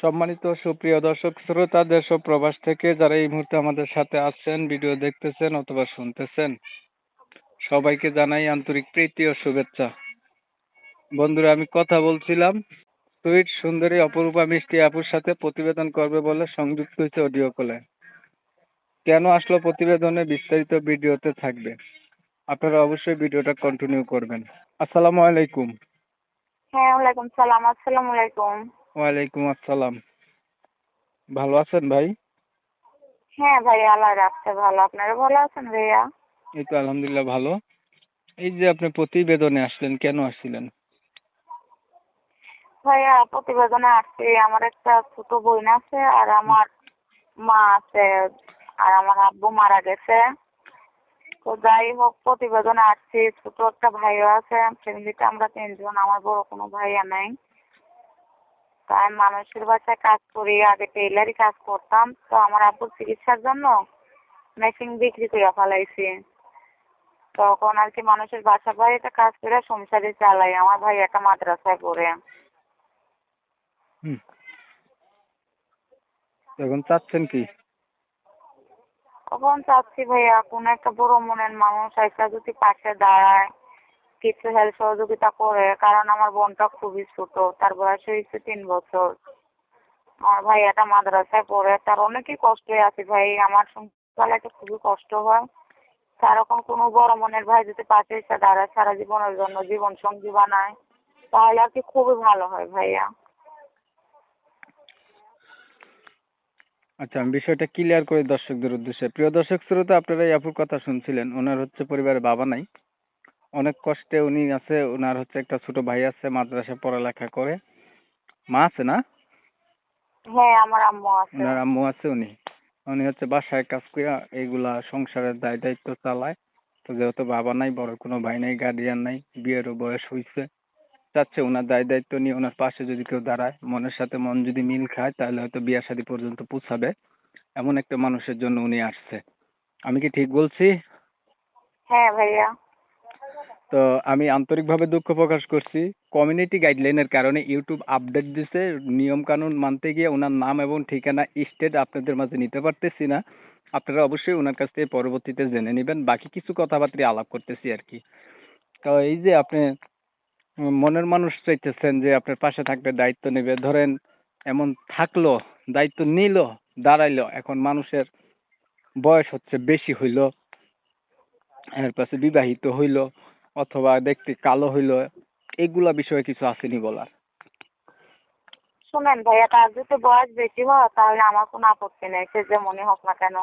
সম্মানিত সুপ্রিয় দর্শক শ্রোতা দেশ ও প্রবাস থেকে যারা এই মুহূর্তে আমাদের সাথে আছেন, ভিডিও দেখতেছেন অথবা শুনতেছেন, সবাইকে জানাই আন্তরিক প্রীতি ও শুভেচ্ছা। বন্ধুরা, আমি কথা বলছিলাম সুইট সুন্দরী অপরূপা মিষ্টি আপুর সাথে প্রতিবেদন করবে বলে সংযুক্ত হয়েছে অডিও কলে। কেন আসলো প্রতিবেদনে বিস্তারিত ভিডিওতে থাকবে, আপনারা অবশ্যই ভিডিওটা কন্টিনিউ করবেন। আসসালামু আলাইকুম। হ্যাঁ, ওয়ালাইকুম সালাম। আসসালামু আলাইকুম। ওয়ালাইকুম আসসালাম। ভালো আছেন ভাই? হ্যাঁ ভাইয়া, আল্লাহ রাখছে ভালো। আপনারা ভালো আছেন ভাইয়া? এই তো আলহামদুলিল্লাহ ভালো। এই যে আপনি প্রতিবেদনে আসলেন, কেন আসছিলেন? ভাইয়া প্রতিবেদনে আসছি, আমার একটা ছোট বোন আছে আর আমার মা আছে, আর আমার আব্বু মারা গেছে। তো যাই হোক, প্রতিবেদনে আসছি। ছোট একটা ভাইও আছে, ফ্যামিলিতে আমরা 3 জন, আমার বড় কোনো ভাইয়া নাই। তাই মানুষের বাসায় কাজ করি, আগে টেইলারি কাজ করতাম। তো আমার আব্বুর চিকিৎসার জন্য মেশিন বিক্রি করে ফেলাইছি। তখন আর কি মানুষের বাসা বাড়িতে কাজ করে সংসারে চালাই। আমার ভাই একটা মাদ্রাসায় পড়ে। হুম। এখন চাচ্ছেন কি? তখন চাচ্ছি ভাইয়া কোনো একটা বড় মনের মানুষ একটা যদি পাশে দাঁড়ায়, কিছু হেল্প সহযোগিতা করে। কারণ আমার বোনটা খুবই ছোট, তার বয়স হয়েছে 3 বছর। আমার ভাই একটা মাদ্রাসায় পড়ে, তার অনেকই কষ্টে আছে ভাই। আমার সংসার চালাতে খুবই কষ্ট হয়। সেরকম কোনো বড় মনের ভাই যদি পাশে এসে দাঁড়ায়, সারা জীবনের জন্য জীবন সঙ্গী বানায়, তাহলে আর কি খুবই ভালো হয় ভাইয়া। আচ্ছা, আমি বিষয়টা ক্লিয়ার করি দর্শকদের উদ্দেশ্যে। প্রিয় দর্শক শ্রোতা, আপনারা এই আপুর কথা শুনছিলেন। ওনার হচ্ছে পরিবারে বাবা নাই, অনেক কষ্টে উনি আছে। ওনার হচ্ছে একটা ছোট ভাই আছে, মাদ্রাসায় পড়ালেখা করে। মা আছে না? হ্যাঁ, আমার আম্মু আছে। ওনার আম্মু আছে। উনি উনি হচ্ছে বাসায় কাজ করে এইগুলা সংসারের দায় দায়িত্ব চালায়। তো যেহেতু বাবা নাই, বড় কোনো ভাই নাই, গার্ডিয়ান নাই, বিয়েরও বয়স হয়েছে, চাচ্ছে ওনার দায় দায়িত্ব নিয়ে ওনার পাশে যদি কেউ দাঁড়ায়, মনের সাথে মন যদি মিল খায়, তাহলে হয়তো বিয়ে শাদী পর্যন্ত পৌঁছাবে। এমন একটা মানুষের জন্য উনি আসছে। আমি কি ঠিক বলছি? হ্যাঁ ভাইয়া। তো আমি আন্তরিকভাবে দুঃখ প্রকাশ করছি। কমিউনিটি গাইডলাইনের কারণে ইউটিউব আপডেট দিছে, নিয়ম কানুন মানতে গিয়ে ওনার নাম এবং ঠিকানা স্টেট আপনাদের মাঝে নিতে পারতেছি না। আপনারা অবশ্যই ওনার কাছ থেকে পরবর্তীতে জেনে নেবেন। বাকি কিছু কথাবার্তা আলাপ করতেছি আর কি। তো এই যে আপনি মনের মানুষ চাইতেছেন যে আপনার পাশে থাকবে, দায়িত্ব নেবে, ধরেন এমন থাকলো, দায়িত্ব নিল, দাঁড়াইলো, এখন মানুষের বয়স হচ্ছে বেশি হইলো, এর পাশে বিবাহিত হইলো, অথবা দেখতে কালো হইলো, এগুলা বিষয়ে কিছু আসেনি বলার? শুনেন ভাইয়া, তার যদি বয়স বেশি হয় তাহলে আমার কোনো আপত্তি নেই, সে যেমনই হোক না কেন।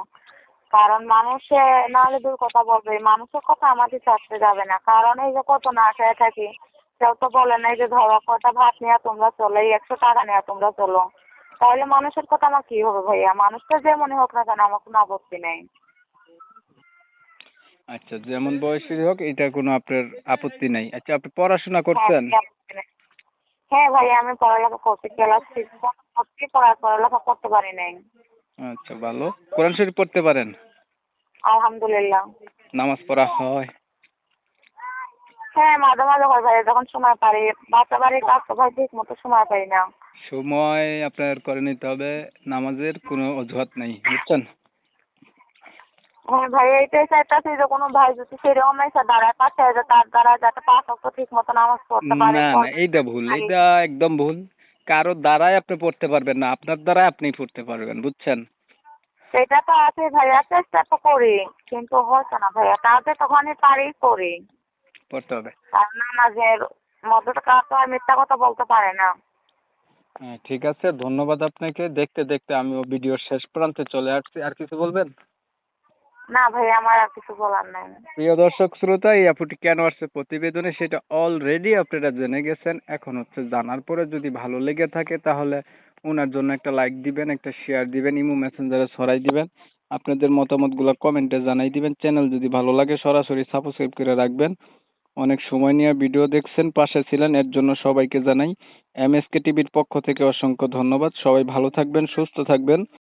কারণ মানুষে নাহলে দূর কথা বলবে, মানুষের কথা আমাদের চাচ্ছে যাবে না। কারণ এই যে কত না খেয়ে থাকি, কেউ তো বলে নাই যে ধরো কটা ভাত নিয়ে তোমরা চলো, এই 100 টাকা নিয়ে তোমরা চলো। তাহলে মানুষের কথা আমার কি হবে ভাইয়া? মানুষটা যেমনই হোক না কেন, আমার কোনো আপত্তি নেই। আচ্ছা, যেমন বয়সী হোক, এটা কোনো আপনার আপত্তি নাই। আচ্ছা, আপনি পড়াশোনা হ্যাঁ, করছেন? কোনো আপত্তি নেই। হ্যাঁ ভাইয়া, আমি পড়ালেখা করছি, ক্লাস 6 করছি, পড়ালেখা করতে পারি নাই। আচ্ছা, ভালো। কোরআন শরীফ পড়তে পারেন? আলহামদুলিল্লাহ। নামাজ পড়া হয়? হ্যাঁ, মাঝে মাঝে হয় ভাই, যখন সময় পারি। বাসা বাড়ির কাজ তো ভাই ঠিক মতো সময় পাই না। সময় আপনার করে নিতে হবে, নামাজের কোনো অজুহাত নাই, বুঝছেন? হ্যাঁ ভাই, এইটাই চাইতেছি যে কোনো ভাই যদি সেরকম এসে দাঁড়ায় পাশে, যে তার দ্বারা যাতে 5 ওয়াক্ত ঠিক মতো নামাজ পড়তে পারে, না না, এইটা ভুল, এইটা একদম ভুল। কারো দ্বারাই আপনি পড়তে পারবেন না, আপনার দ্বারাই আপনি পড়তে পারবেন, বুঝছেন? সেটা তো আছে ভাইয়া, চেষ্টা তো করি, কিন্তু হচ্ছে না ভাইয়া। কাজে তখনই পারি করি। পড়তে হবে। আর নামাজের মধ্যে তো কাজ তো আর মিথ্যা কথা বলতে পারে না। হ্যাঁ, ঠিক আছে, ধন্যবাদ আপনাকে। দেখতে দেখতে আমিও ভিডিওর শেষ প্রান্তে চলে আসছি। আর কিছু বলবেন? না ভাইয়া, আমার আর কিছু বলার নাই। প্রিয় দর্শক শ্রোতা, এই আপুটি কেন আসছে প্রতিবেদনে সেটা অলরেডি আপনারা জেনে গেছেন। এখন হচ্ছে জানার পরে যদি ভালো লেগে থাকে, তাহলে ওনার জন্য একটা লাইক দিবেন, একটা শেয়ার দিবেন, ইমো মেসেঞ্জারে ছড়াই দিবেন, আপনাদের মতামতগুলো কমেন্টে জানাই দিবেন। চ্যানেল যদি ভালো লাগে সরাসরি সাবস্ক্রাইব করে রাখবেন। অনেক সময় নিয়ে ভিডিও দেখছেন, পাশে ছিলেন, এর জন্য সবাইকে জানাই এমএসকে টিভির পক্ষ থেকে অসংখ্য ধন্যবাদ। সবাই ভালো থাকবেন, সুস্থ থাকবেন।